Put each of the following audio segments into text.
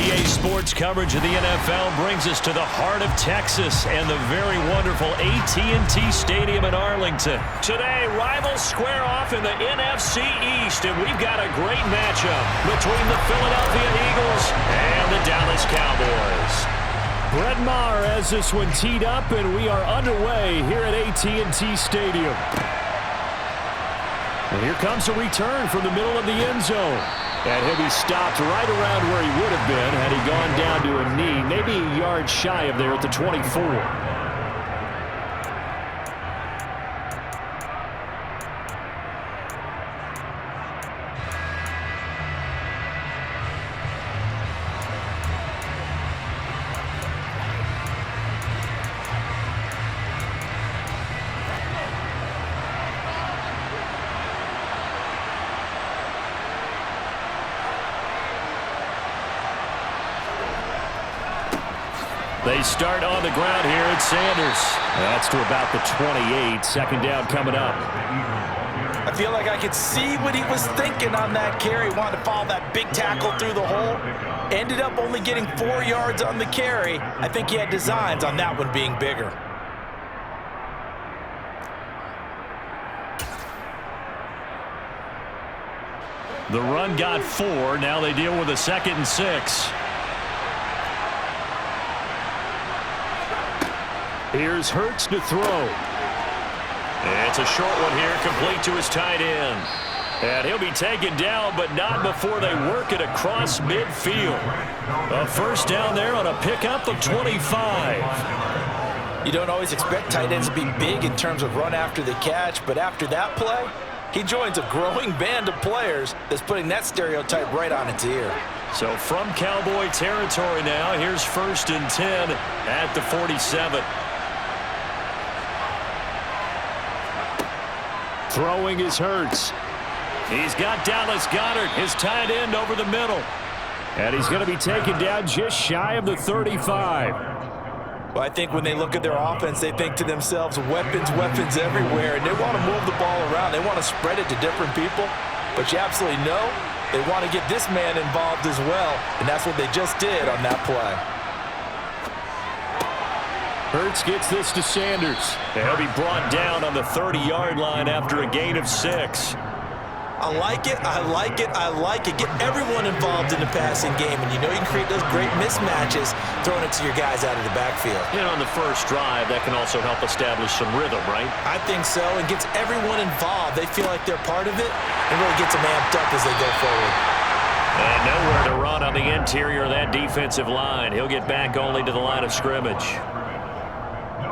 EA Sports coverage of the NFL brings us to the heart of Texas and the very wonderful AT&T Stadium in Arlington. Today, rivals square off in the NFC East, and we've got a great matchup between the Philadelphia Eagles and the Dallas Cowboys. Brett Maher has this one teed up, and we are underway here at AT&T Stadium. And here comes a return from the middle of the end zone. And he'll be stopped right around where he would have been had he gone down to a knee, maybe a yard shy of there at the 24. They start on the ground here at Sanders. That's to about the 28. Second down coming up. I feel like I could see what he was thinking on that carry. Wanted to follow that big tackle through the hole. Ended up only getting 4 yards on the carry. I think he had designs on that one being bigger. The run got 4. Now they deal with a 2nd and 6. Here's Hurts to throw. It's a short one here, complete to his tight end. And he'll be taken down, but not before they work it across midfield. A first down there on a pickup of 25. You don't always expect tight ends to be big in terms of run after the catch, but after that play, he joins a growing band of players that's putting that stereotype right on its ear. So from Cowboy territory now, here's 1st and 10 at the 47. Throwing is Hurts. He's got Dallas Goedert, his tight end, over the middle. And he's going to be taken down just shy of the 35. Well, I think when they look at their offense, they think to themselves, weapons, weapons everywhere. And they want to move the ball around. They want to spread it to different people. But you absolutely know they want to get this man involved as well. And that's what they just did on that play. Hurts gets this to Sanders. He'll be brought down on the 30-yard line after a gain of 6. I like it, I like it, I like it. Get everyone involved in the passing game, and you know you can create those great mismatches throwing it to your guys out of the backfield. You know, on the first drive, that can also help establish some rhythm, right? I think so. It gets everyone involved. They feel like they're part of it, and really gets them amped up as they go forward. And nowhere to run on the interior of that defensive line. He'll get back only to the line of scrimmage.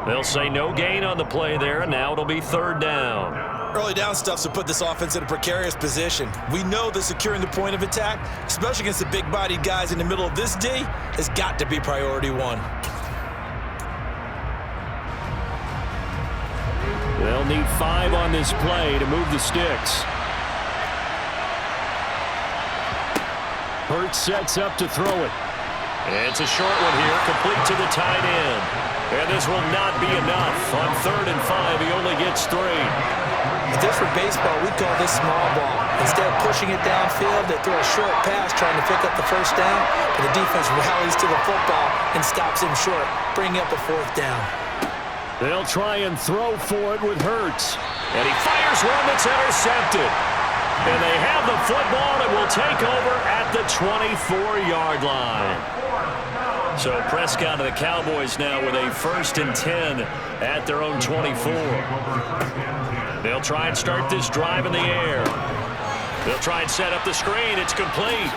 They'll say no gain on the play there, and now it'll be 3rd down. Early down stuff's to put this offense in a precarious position. We know that securing the point of attack, especially against the big-bodied guys in the middle of this D, has got to be priority 1. They'll need 5 on this play to move the sticks. Hurts sets up to throw it. It's a short one here, complete to the tight end. And this will not be enough. On 3rd and 5, he only gets 3. Just for baseball, we call this small ball. Instead of pushing it downfield, they throw a short pass trying to pick up the first down, but the defense rallies to the football and stops him short, bringing up a 4th down. They'll try and throw for it with Hurts. And he fires one that's intercepted. And they have the football and will take over at the 24-yard line. So Prescott and the Cowboys now with a 1st and 10 at their own 24. They'll try and start this drive in the air. They'll try and set up the screen. It's complete.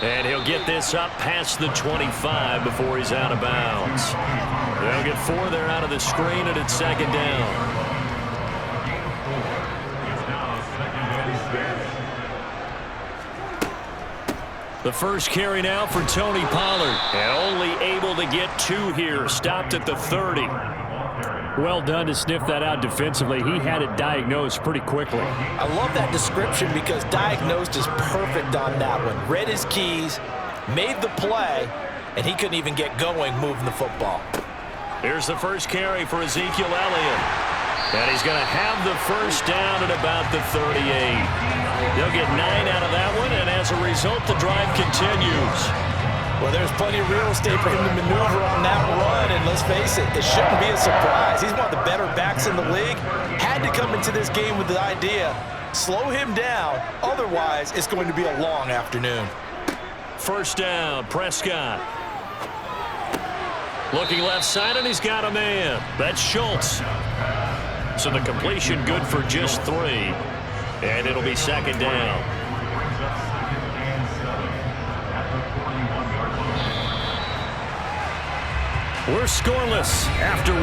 And he'll get this up past the 25 before he's out of bounds. They'll get 4 there out of the screen, and it's 2nd down. The first carry now for Tony Pollard. And only able to get 2 here. Stopped at the 30. Well done to sniff that out defensively. He had it diagnosed pretty quickly. I love that description because diagnosed is perfect on that one. Read his keys, made the play, and he couldn't even get going moving the football. Here's the first carry for Ezekiel Elliott. And he's going to have the first down at about the 38. They'll get 9 out of that one, and as As a result, the drive continues. Well, there's plenty of real estate for him to maneuver on that run, and let's face it, it shouldn't be a surprise. He's one of the better backs in the league. Had to come into this game with the idea, slow him down, otherwise it's going to be a long afternoon. First down, Prescott. Looking left side, and he's got a man. That's Schultz. So the completion good for just 3. And it'll be second down. We're scoreless after 1.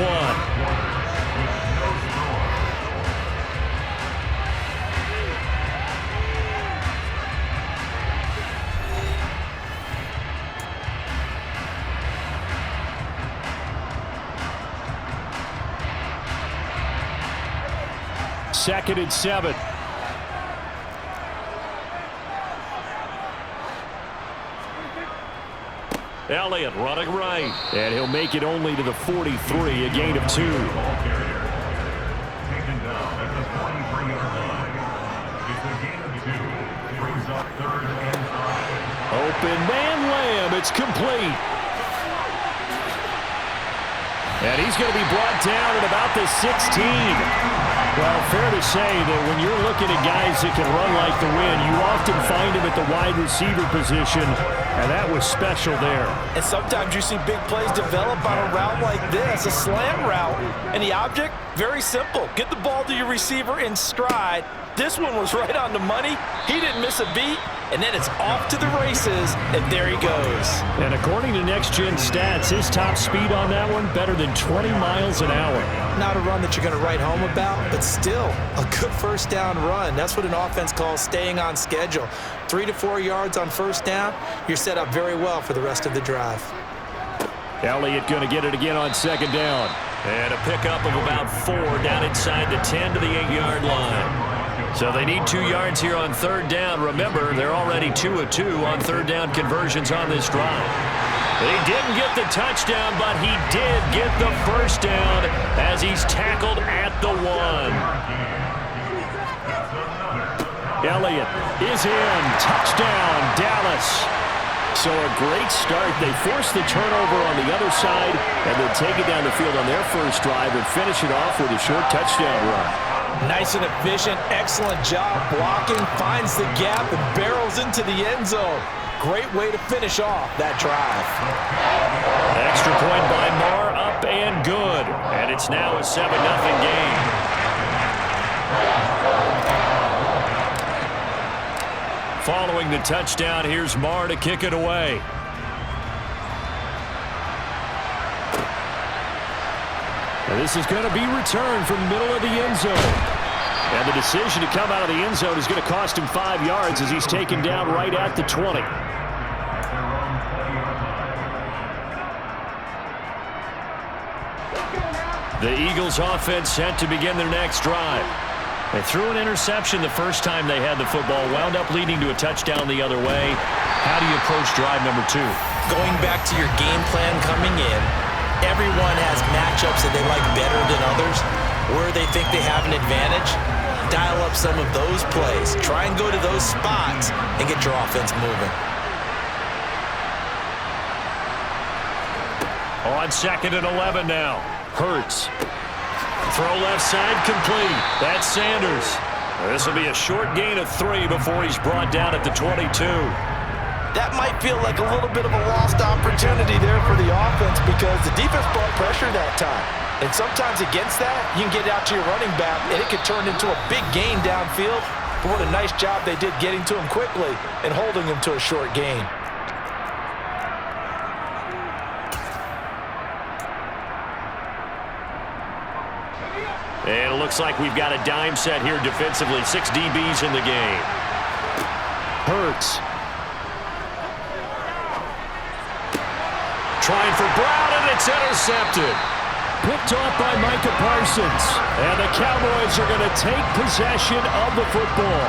Second and 7. Elliott running right. And he'll make it only to the 43, a gain of 2. Open man Lamb. It's complete. And he's going to be brought down at about the 16. Well, fair to say that when you're looking at guys that can run like the wind, you often find them at the wide receiver position, and that was special there. And sometimes you see big plays develop on a route like this, a slam route, and the object, very simple. Get the ball to your receiver in stride. This one was right on the money. He didn't miss a beat, and then it's off to the races, and there he goes. And according to Next Gen Stats, his top speed on that one, better than 20 miles an hour. Not a run that you're going to write home about, but still a good first down run. That's what an offense calls staying on schedule. 3 to 4 yards on first down, you're set up very well for the rest of the drive. Elliott going to get it again on second down. And a pickup of about 4 down inside the 10 to the 8-yard line. So they need 2 yards here on third down. Remember, they're already 2 of 2 on third down conversions on this drive. He didn't get the touchdown, but he did get the first down as he's tackled at the 1. Elliott is in. Touchdown, Dallas. So a great start. They force the turnover on the other side and then take it down the field on their first drive and finish it off with a short touchdown run. Nice and efficient, excellent job blocking, finds the gap and barrels into the end zone. Great way to finish off that drive. Extra point by Marr, up and good. And it's now a 7-0 game. Following the touchdown, here's Marr to kick it away. And this is going to be returned from the middle of the end zone. And the decision to come out of the end zone is going to cost him 5 yards as he's taken down right at the 20. The Eagles offense set to begin their next drive. They threw an interception the first time they had the football, wound up leading to a touchdown the other way. How do you approach drive number 2? Going back to your game plan coming in, everyone has matchups that they like better than others. Where they think they have an advantage, dial up some of those plays. Try and go to those spots and get your offense moving. On second and 11 now. Hurts. Throw left side complete. That's Sanders. This will be a short gain of 3 before he's brought down at the 22. That might feel like a little bit of a lost opportunity there for the offense because the defense brought pressure that time. And sometimes against that, you can get out to your running back, and it could turn into a big gain downfield. But what a nice job they did getting to him quickly and holding him to a short gain. And it looks like we've got a dime set here defensively. 6 DBs in the game. Hurts. Trying for Brown, and it's intercepted. Picked off by Micah Parsons. And the Cowboys are going to take possession of the football.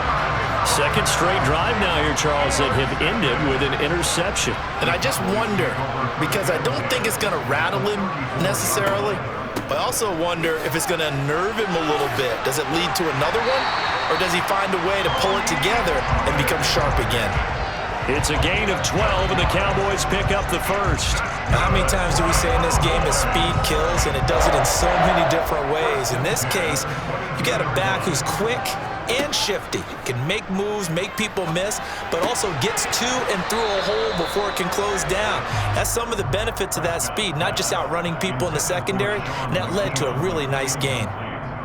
Second straight drive now here, Charles, that have ended with an interception. And I just wonder, because I don't think it's going to rattle him necessarily, but I also wonder if it's going to nerve him a little bit. Does it lead to another one? Or does he find a way to pull it together and become sharp again? It's a gain of 12, and the Cowboys pick up the first. How many times do we say in this game that speed kills, and it does it in so many different ways? In this case, you got a back who's quick and shifty, can make moves, make people miss, but also gets to and through a hole before it can close down. That's some of the benefits of that speed, not just outrunning people in the secondary, and that led to a really nice gain.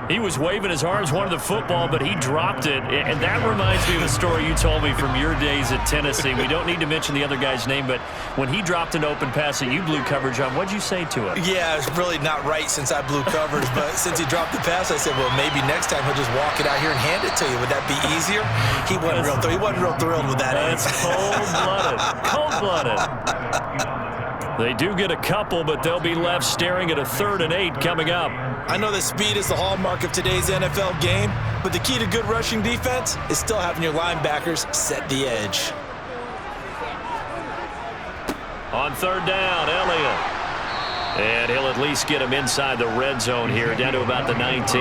He was waving his arms, wanted the football, but he dropped it. And that reminds me of a story you told me from your days at Tennessee. We don't need to mention the other guy's name, but when he dropped an open pass that you blew coverage on, what'd you say to him? Yeah, it's really not right since I blew coverage, but since he dropped the pass, I said, well, maybe next time he'll just walk it out here and hand it to you. Would that be easier? He wasn't real thrilled with that. That's cold-blooded. Cold-blooded. They do get a couple, but they'll be left staring at a 3rd and 8 coming up. I know that speed is the hallmark of today's NFL game, but the key to good rushing defense is still having your linebackers set the edge. On 3rd down, Elliott. And he'll at least get him inside the red zone here, down to about the 19.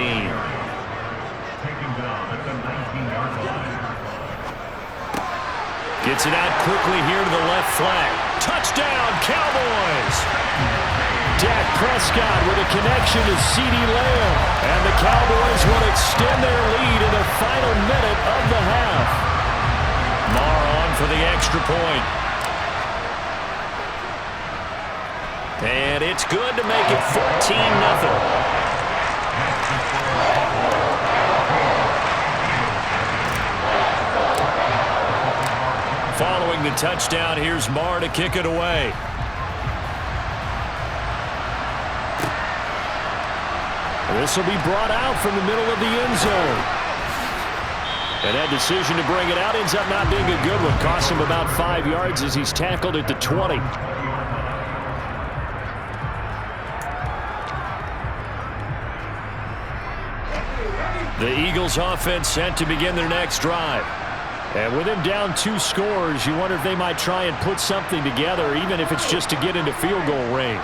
Gets it out quickly here to the left flank. Touchdown, Cowboys! Dak Prescott with a connection to CeeDee Lamb. And the Cowboys will extend their lead in the final minute of the half. Marr on for the extra point. And it's good to make it 14-0. Following the touchdown, here's Marr to kick it away. This will be brought out from the middle of the end zone. And that decision to bring it out ends up not being a good one. Cost him about 5 yards as he's tackled at the 20. The Eagles offense set to begin their next drive. And with him down 2 scores, you wonder if they might try and put something together, even if it's just to get into field goal range.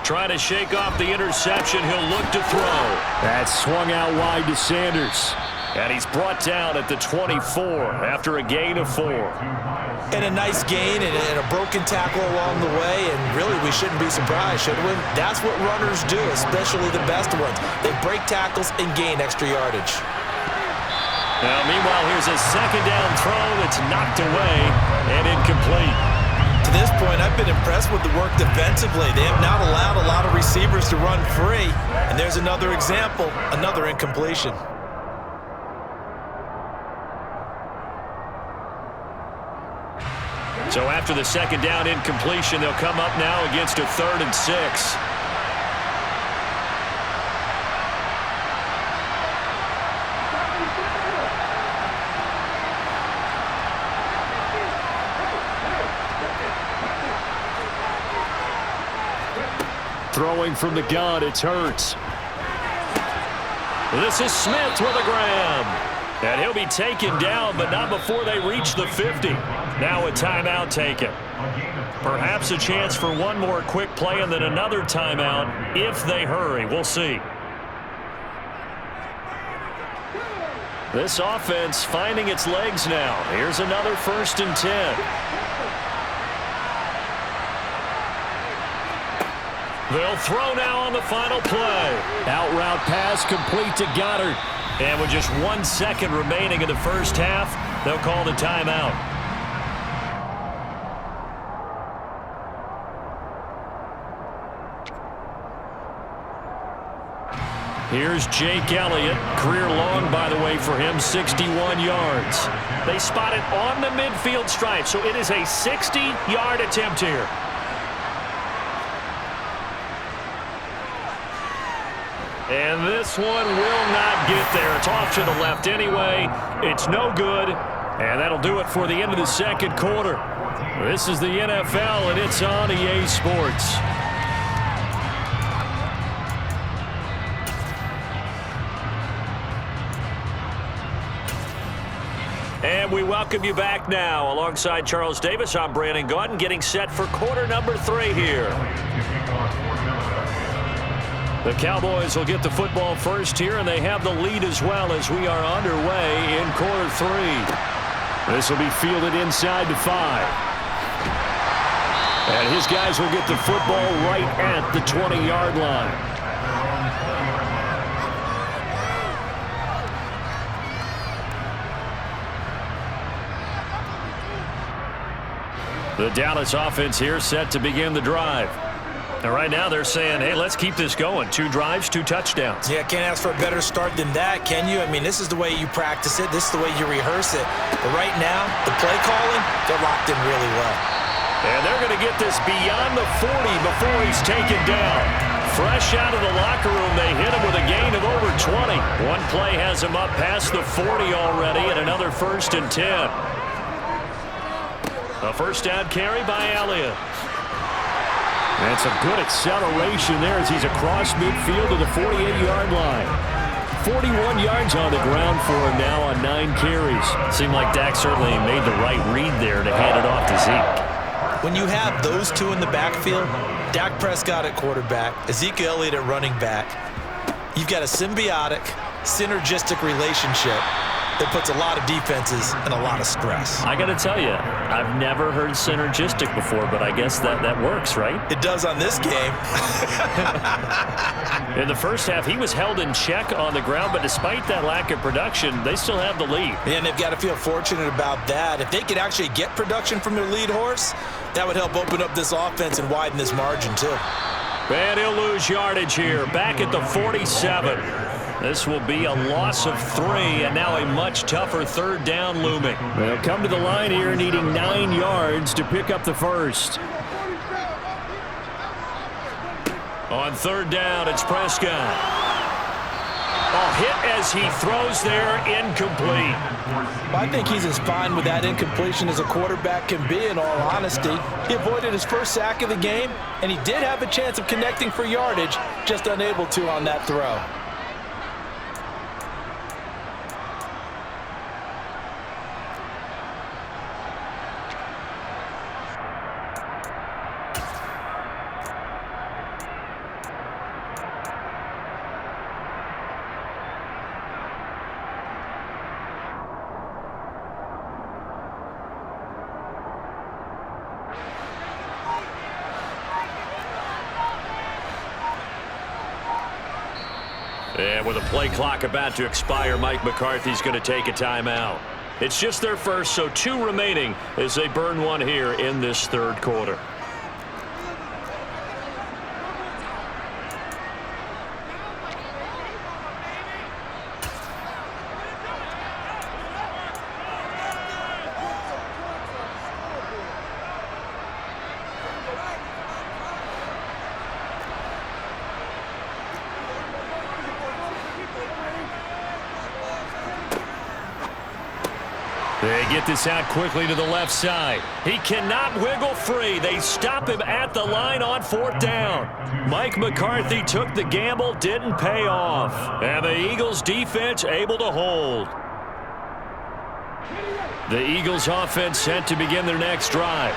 Trying to shake off the interception, he'll look to throw. That's swung out wide to Sanders. And he's brought down at the 24 after a gain of 4. And a nice gain and a broken tackle along the way, and really we shouldn't be surprised, should we? That's what runners do, especially the best ones. They break tackles and gain extra yardage. Now, meanwhile, here's a 2nd down throw that's knocked away and incomplete. To this point, I've been impressed with the work defensively. They have not allowed a lot of receivers to run free. And there's another example, another incompletion. So after the 2nd down incompletion, they'll come up now against a 3rd and 6. Throwing from the gun, it's Hurts. This is Smith with a grab. And he'll be taken down, but not before they reach the 50. Now a timeout taken. Perhaps a chance for one more quick play and then another timeout if they hurry. We'll see. This offense finding its legs now. Here's another 1st and 10. They'll throw now on the final play. Out route pass complete to Goddard. And with just 1 second remaining in the first half, they'll call the timeout. Here's Jake Elliott. Career long, by the way, for him, 61 yards. They spot it on the midfield stripe, so it is a 60-yard attempt here. And this one will not get there. It's off to the left anyway. It's no good. And that'll do it for the end of the 2nd quarter. This is the NFL, and it's on EA Sports. And we welcome you back now. Alongside Charles Davis, I'm Brandon Gaudin, getting set for quarter number 3 here. The Cowboys will get the football first here, and they have the lead as well as we are underway in quarter 3. This will be fielded inside the 5. And his guys will get the football right at the 20-yard line. The Dallas offense here set to begin the drive. And right now they're saying, hey, let's keep this going. 2 drives, 2 touchdowns. Yeah, can't ask for a better start than that, can you? I mean, this is the way you practice it. This is the way you rehearse it. But right now, the play calling, they're locked in really well. And they're going to get this beyond the 40 before he's taken down. Fresh out of the locker room, they hit him with a gain of over 20. One play has him up past the 40 already, and another 1st and 10. A first down carry by Elliott. That's a good acceleration there as he's across midfield to the 48-yard line. 41 yards on the ground for him now on 9 carries. Seemed like Dak certainly made the right read there to hand it off to Zeke. When you have those 2 in the backfield, Dak Prescott at quarterback, Ezekiel Elliott at running back, you've got a symbiotic, synergistic relationship that puts a lot of defenses in a lot of stress. I got to tell you, I've never heard synergistic before, but I guess that works, right? It does on this game. In the first half, he was held in check on the ground, but despite that lack of production, they still have the lead. And they've got to feel fortunate about that. If they could actually get production from their lead horse, that would help open up this offense and widen this margin too. And he'll lose yardage here, back at the 47. This will be a loss of 3, and now a much tougher 3rd down looming. They'll come to the line here needing 9 yards to pick up the first. On 3rd down, it's Prescott. A hit as he throws there, incomplete. Well, I think he's as fine with that incompletion as a quarterback can be, in all honesty. He avoided his first sack of the game, and he did have a chance of connecting for yardage, just unable to on that throw. And with a play clock about to expire, Mike McCarthy's going to take a timeout. It's just their first, so 2 remaining as they burn 1 here in this 3rd quarter. They get this out quickly to the left side. He cannot wiggle free. They stop him at the line on 4th down. Mike McCarthy took the gamble, didn't pay off. And the Eagles defense able to hold. The Eagles offense set to begin their next drive.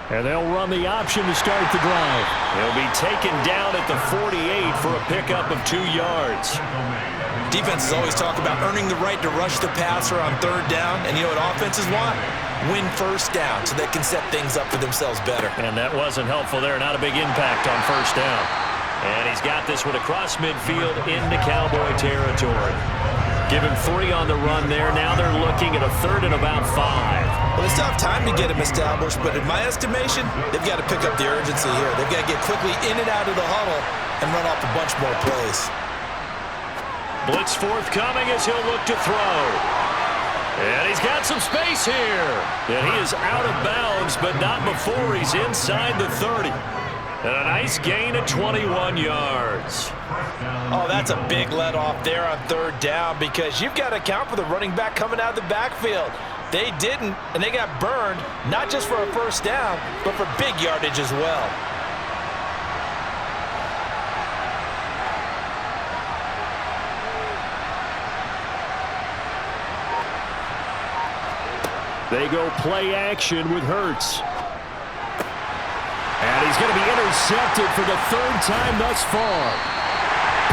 And they'll run the option to start the drive. He'll be taken down at the 48 for a pickup of 2 yards. Defenses always talk about earning the right to rush the passer on 3rd down. And you know what offenses want? Win 1st down so they can set things up for themselves better. And that wasn't helpful there. Not a big impact on 1st down. And he's got this one across midfield into Cowboy territory. Give him 3 on the run there. Now they're looking at a 3rd and about 5. Well, they still have time to get him established, but in my estimation, they've got to pick up the urgency here. They've got to get quickly in and out of the huddle and run off a bunch more plays. Blitz forthcoming as he'll look to throw. And he's got some space here. And he is out of bounds, but not before he's inside the 30. And a nice gain of 21 yards. Oh, that's a big let off there on 3rd down because you've got to account for the running back coming out of the backfield. They didn't, and they got burned, not just for a 1st down, but for big yardage as well. They go play action with Hurts. And he's going to be intercepted for the 3rd time thus far.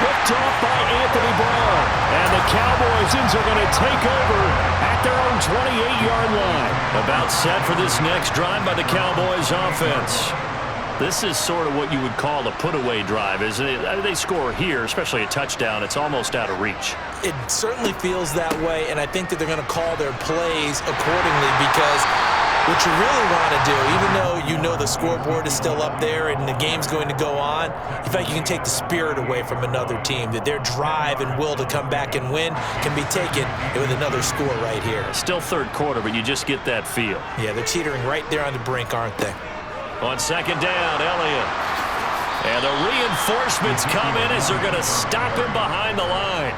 Picked picked off by Anthony Brown. And the Cowboys are going to take over at their own 28-yard line. About set for this next drive by the Cowboys offense. This is sort of what you would call a put-away drive, isn't it? They score here, especially a touchdown. It's almost out of reach. It certainly feels that way, and I think that they're going to call their plays accordingly because what you really want to do, even though you know the scoreboard is still up there and the game's going to go on, in fact, you can take the spirit away from another team, that their drive and will to come back and win can be taken with another score right here. Still third quarter, but you just get that feel. Yeah, they're teetering right there on the brink, aren't they? On second down, Elliott. And the reinforcements come in as they're going to stop him behind the line.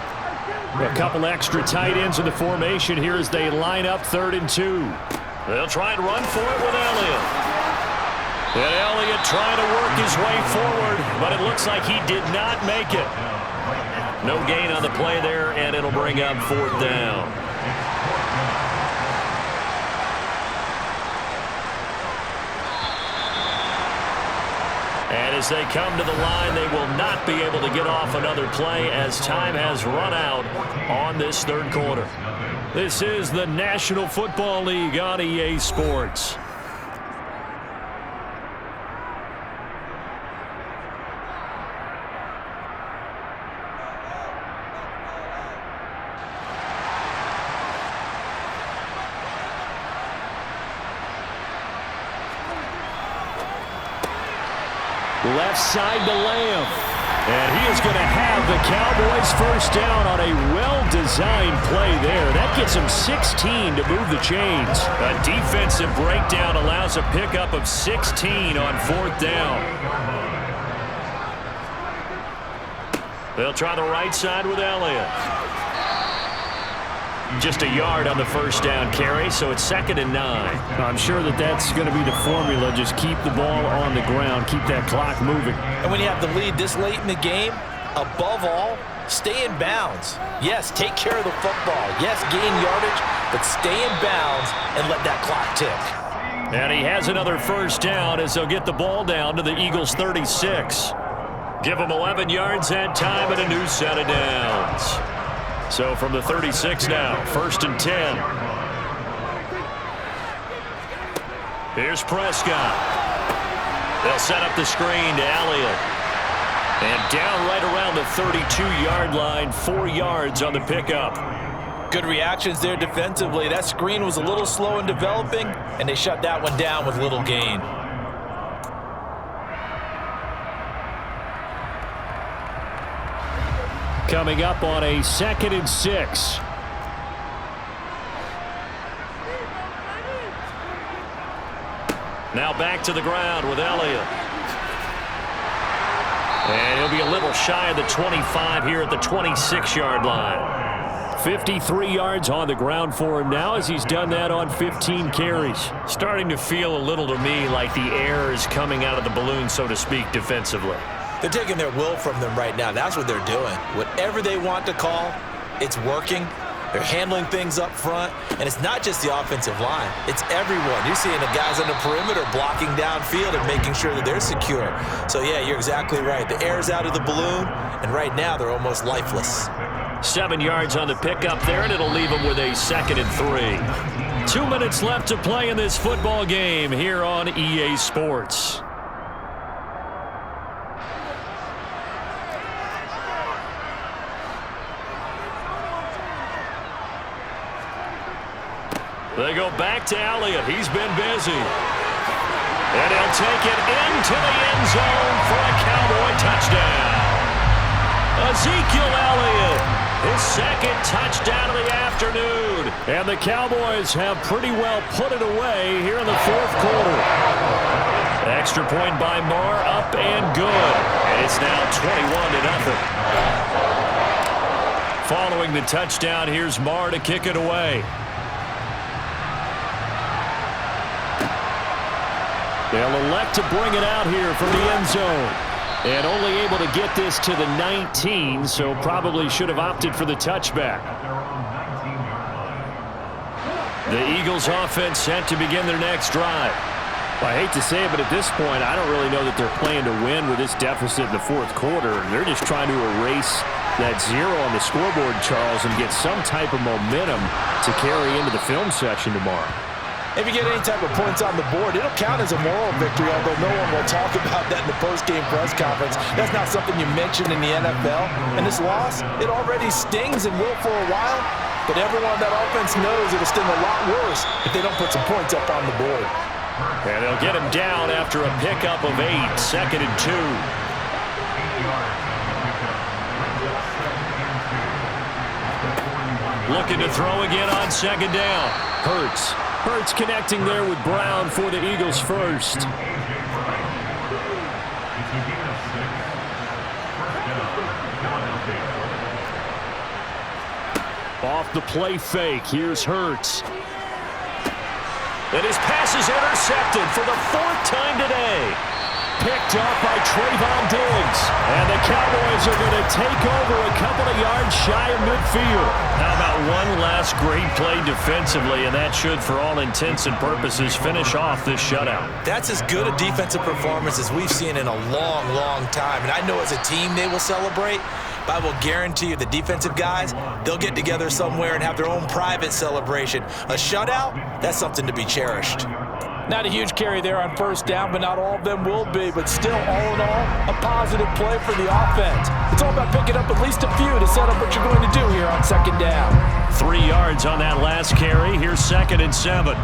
A couple extra tight ends in the formation here as they line up 3rd and 2. They'll try and run for it with Elliott. And Elliott trying to work his way forward, but it looks like he did not make it. No gain on the play there, and it'll bring up 4th down. And as they come to the line, they will not be able to get off another play as time has run out on this 3rd quarter. This is the National Football League on EA Sports. Left side to Lamb. And he is going to have the Cowboys first down on a well-designed play there. That gets him 16 to move the chains. A defensive breakdown allows a pickup of 16 on 4th down. They'll try the right side with Elliott. Just a yard on the first down carry, so it's 2nd and 9. I'm sure that's going to be the formula. Just keep the ball on the ground, keep that clock moving. And when you have the lead this late in the game, above all, stay in bounds. Yes, take care of the football. Yes, gain yardage, but stay in bounds and let that clock tick. And he has another first down as they'll get the ball down to the Eagles' 36. Give them 11 yards that time and a new set of downs. So from the 36 now, 1st and 10. Here's Prescott. They'll set up the screen to Elliott. And down right around the 32-yard line, 4 yards on the pickup. Good reactions there defensively. That screen was a little slow in developing, and they shut that one down with little gain. Coming up on a 2nd and 6. Now back to the ground with Elliott. And he'll be a little shy of the 25 here at the 26-yard line. 53 yards on the ground for him now as he's done that on 15 carries. Starting to feel a little to me like the air is coming out of the balloon, so to speak, defensively. They're taking their will from them right now. That's what they're doing. Whatever they want to call, it's working. They're handling things up front. And it's not just the offensive line. It's everyone. You're seeing the guys on the perimeter blocking downfield and making sure that they're secure. So, yeah, you're exactly right. The air's out of the balloon, and right now they're almost lifeless. 7 yards on the pickup there, and it'll leave them with a 2nd and 3. 2 minutes left to play in this football game here on EA Sports. They go back to Elliott. He's been busy. And he'll take it into the end zone for a Cowboy touchdown. Ezekiel Elliott, his 2nd touchdown of the afternoon. And the Cowboys have pretty well put it away here in the 4th quarter. Extra point by Marr, up and good. And it's now 21-0. Following the touchdown, here's Marr to kick it away. They'll elect to bring it out here from the end zone. And only able to get this to the 19, so probably should have opted for the touchback. The Eagles offense set to begin their next drive. Well, I hate to say it, but at this point, I don't really know that they're playing to win with this deficit in the fourth quarter. They're just trying to erase that zero on the scoreboard, Charles, and get some type of momentum to carry into the film section tomorrow. If you get any type of points on the board, it'll count as a moral victory, although no one will talk about that in the post-game press conference. That's not something you mention in the NFL. And this loss, it already stings and will for a while, but everyone on that offense knows it'll sting a lot worse if they don't put some points up on the board. And they'll get him down after a pickup of 8, 2nd and 2. Looking to throw again on 2nd down. Hurts connecting there with Brown for the Eagles first. Off the play fake, here's Hurts. And his pass is intercepted for the 4th time today. Picked up by Trayvon Diggs. And the Cowboys are going to take over a couple of yards shy of midfield. How about one last great play defensively, and that should, for all intents and purposes, finish off this shutout. That's as good a defensive performance as we've seen in a long, long time. And I know as a team they will celebrate, but I will guarantee you the defensive guys, they'll get together somewhere and have their own private celebration. A shutout, that's something to be cherished. Not a huge carry there on 1st down, but not all of them will be. But still, all in all, a positive play for the offense. It's all about picking up at least a few to set up what you're going to do here on 2nd down. 3 yards on that last carry. Here's 2nd and 7.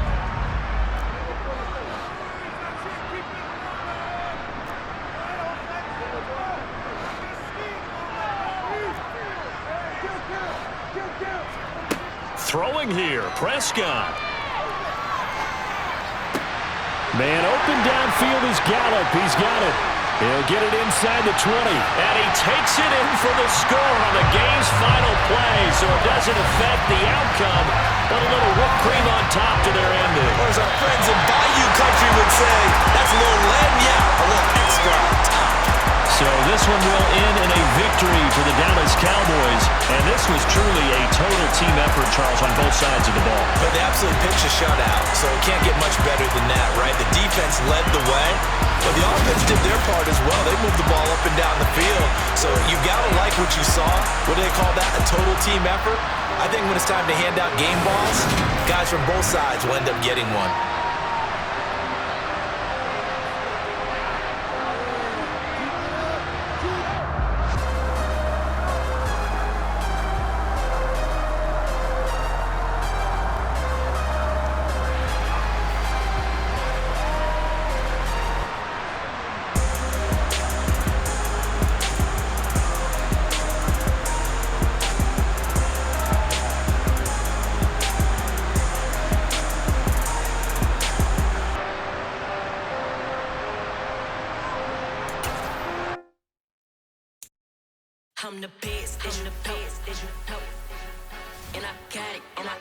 Throwing here, Prescott. Man open downfield is Gallup. He's got it. He'll get it inside the 20. And he takes it in for the score on the game's final play. So it doesn't affect the outcome, but a little whipped cream on top to their ending. Or as our friends in Bayou Country would say, that's a little lagna, a little extra on top. So this one will end in a victory for the Dallas Cowboys. And this was truly a total team effort, Charles, on both sides of the ball. But they absolutely pitched a shutout, so it can't get much better than that, right? The defense led the way, but the offense did their part as well. They moved the ball up and down the field. So you got to like what you saw. What do they call that? A total team effort? I think when it's time to hand out game balls, guys from both sides will end up getting one. I'm the best, and I got it, and I